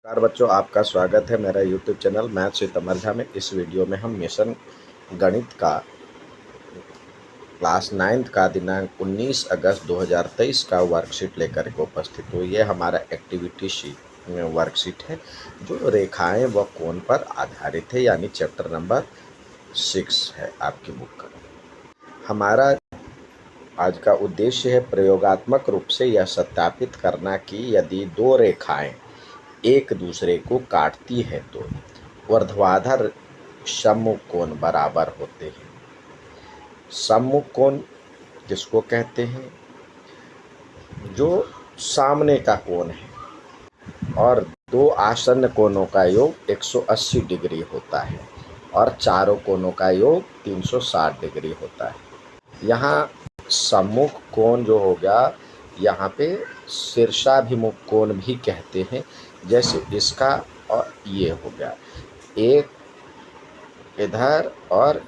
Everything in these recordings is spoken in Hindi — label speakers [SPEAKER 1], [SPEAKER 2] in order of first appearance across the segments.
[SPEAKER 1] नमस्कार बच्चों, आपका स्वागत है मेरा यूट्यूब चैनल मैथ विद अमर झा में। इस वीडियो में हम मिशन गणित का क्लास 9th का दिनांक 19 अगस्त 2023 का वर्कशीट लेकर के उपस्थित हुई। ये हमारा एक्टिविटी शीट वर्कशीट है जो रेखाएं व कोण पर आधारित है, यानी चैप्टर नंबर 6 है आपकी बुक का। हमारा आज का उद्देश्य है प्रयोगात्मक रूप से यह सत्यापित करना कि यदि दो रेखाएं एक दूसरे को काटती है तो ऊर्ध्वाधर सम्मुख कोण बराबर होते हैं। सम्मुख कोण किसको कहते हैं? जो सामने का कोण है, और दो आसन्न कोणों का योग 180 डिग्री होता है और चारों कोणों का योग 360 डिग्री होता है। यहाँ सम्मुख कोण जो हो गया, यहाँ पे शीर्षाभिमुख कोण भी कहते हैं। जैसे इसका और ये हो गया, एक इधर और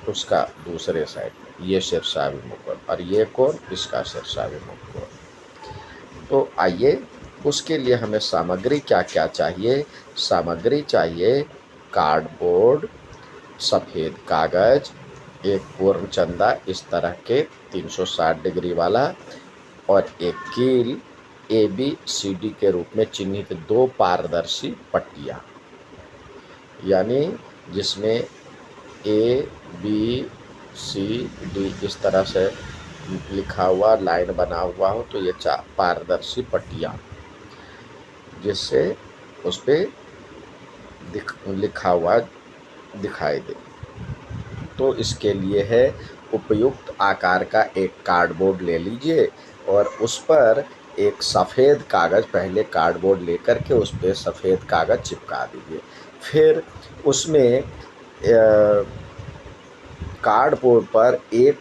[SPEAKER 1] उसका दूसरे साइड में, ये शीर्षाभिमुख कोण, और ये कोण इसका शीर्षाभिमुख कोण। तो आइए, उसके लिए हमें सामग्री क्या क्या चाहिए। सामग्री चाहिए कार्डबोर्ड, सफ़ेद कागज़, एक पूर्णचंदा इस तरह के 360 डिग्री वाला, और एक कील ABCD के रूप में चिन्हित दो पारदर्शी पट्टियाँ, यानी जिसमें ABCD इस तरह से लिखा हुआ लाइन बना हुआ हो, तो ये चार पारदर्शी पट्टियाँ जिससे उस पर लिखा हुआ दिखाई दे। तो इसके लिए है उपयुक्त आकार का एक कार्डबोर्ड ले लीजिए और उस पर एक सफ़ेद कागज़, पहले कार्डबोर्ड लेकर के उस पर सफ़ेद कागज़ चिपका दीजिए। फिर उसमें कार्डबोर्ड पर एक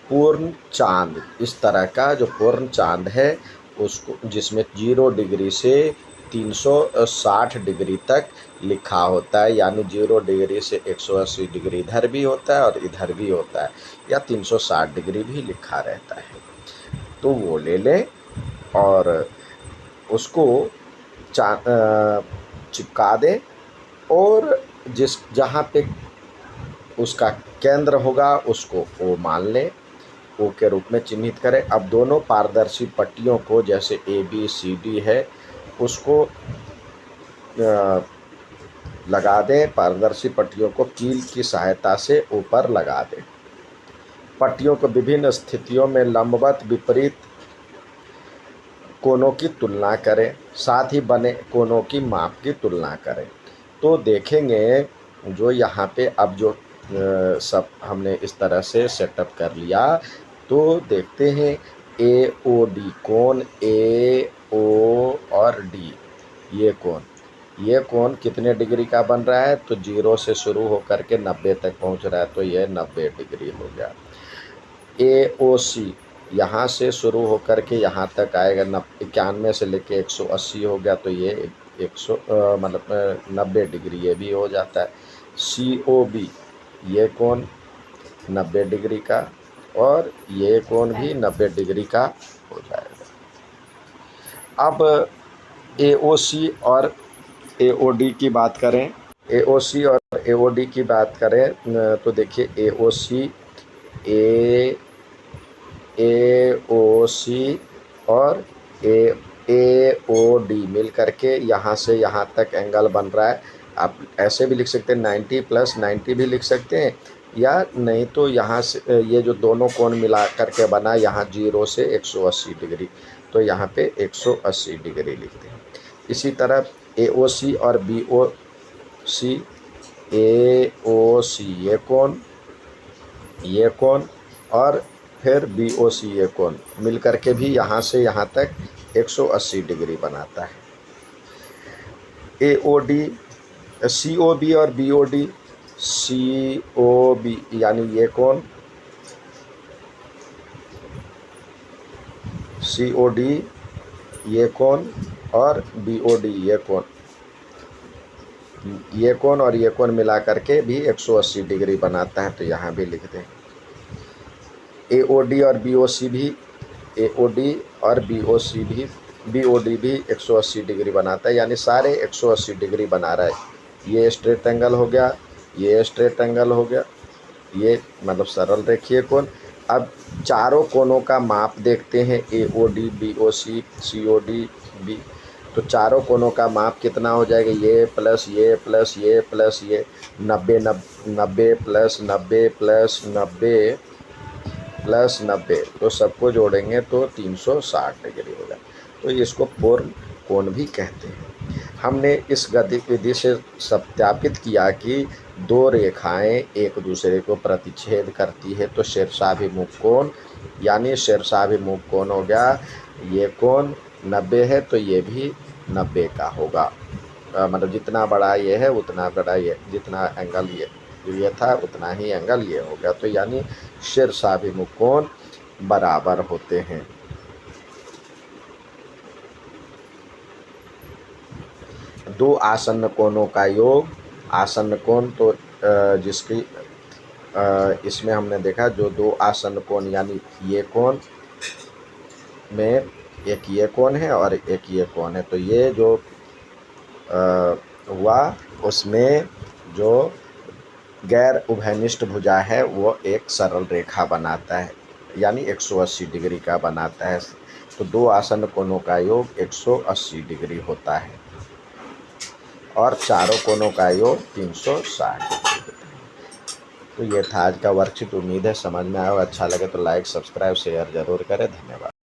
[SPEAKER 1] पूर्ण चांद, इस तरह का जो पूर्ण चांद है उसको, जिसमें 0 डिग्री से 360 डिग्री तक लिखा होता है, यानी 0 डिग्री से 180 डिग्री इधर भी होता है और इधर भी होता है, या 360 डिग्री भी लिखा रहता है। तो वो ले लें और उसको चिपका दें, और जहाँ पे उसका केंद्र होगा उसको O मान लें, O के रूप में चिन्हित करें। अब दोनों पारदर्शी पट्टियों को, जैसे ABCD है, उसको लगा दें। पारदर्शी पट्टियों को कील की सहायता से ऊपर लगा दें। पट्टियों को विभिन्न स्थितियों में लंबवत विपरीत कोणों की तुलना करें, साथ ही बने कोणों की माप की तुलना करें। तो देखेंगे जो यहाँ पे अब जो सब हमने इस तरह से सेटअप कर लिया, तो देखते हैं AOD कोण, AO और D, ये कोण कितने डिग्री का बन रहा है? तो 0 से शुरू होकर के 90 तक पहुँच रहा है, तो ये 90 डिग्री हो गया। AOC यहाँ से शुरू होकर के यहाँ तक आएगा, 91 से लेके 180 हो गया, तो ये 90 डिग्री ये भी हो जाता है। COB ये कोण 90 डिग्री का, और ये कोण भी 90 डिग्री का हो जाएगा। अब AOC और AOD की बात करें। AOC और AOD की बात करें तो देखिए AOC और AOD मिल करके यहाँ से यहाँ तक एंगल बन रहा है। आप ऐसे भी लिख सकते हैं, 90 + 90 भी लिख सकते हैं, या नहीं तो यहाँ से ये जो दोनों कोण मिला करके बना, यहाँ 0 से 180 डिग्री, तो यहाँ पे 180 डिग्री लिखते हैं। इसी तरह AOC और BOC, AOC ये कोण और फिर BOC ये कोण मिल करके भी यहाँ से यहाँ तक 180 डिग्री बनाता है। AOD, COB और BOD, COB यानी ये कोण, COD ये कोण और BOD ये कोण और ये कोण मिला करके भी 180 डिग्री बनाता है, तो यहाँ भी लिख दें। AOD और BOC भी BOD भी 180 डिग्री बनाता है, यानी सारे 180 डिग्री बना रहा है। ये स्ट्रेट एंगल हो गया, ये स्ट्रेट एंगल हो गया, ये मतलब सरल रेखीय कोण। अब चारों कोणों का माप देखते हैं, AOD, BOC, COD, B। तो चारों कोणों का माप कितना हो जाएगा, ये प्लस ये प्लस ये प्लस ये, 90 90 प्लस 90 प्लस 90 प्लस 90, तो सबको जोड़ेंगे तो 360 डिग्री होगा। तो इसको पूर्ण कोण भी कहते हैं। हमने इस गतिविधि से सत्यापित किया कि दो रेखाएं एक दूसरे को प्रतिच्छेद करती है, तो शीर्षाभिमुख कोण, यानी शीर्षाभिमुख कोण हो गया, ये कोण 90 है तो ये भी 90 का होगा। मतलब जितना बड़ा ये है उतना बड़ा ये, जितना एंगल ये था उतना ही एंगल ये हो गया। तो यानी शीर्षाभिमुख कोण बराबर होते हैं। दो आसन्न कोणों का योग, आसन्न कोण तो जिसकी इसमें हमने देखा जो दो आसन्न कोण, यानी ये कोण में एक ये कोण है और एक ये कोण है, तो ये जो हुआ उसमें जो गैर उभयनिष्ठ भुजा है वो एक सरल रेखा बनाता है, यानी 180 डिग्री का बनाता है। तो दो आसन्न कोणों का योग 180 डिग्री होता है और चारों कोणों का योग 360 डिग्री होता है। तो ये था आज का वर्कशीट। उम्मीद है समझ में आया हो। अच्छा लगे तो लाइक, सब्सक्राइब, शेयर जरूर करें। धन्यवाद।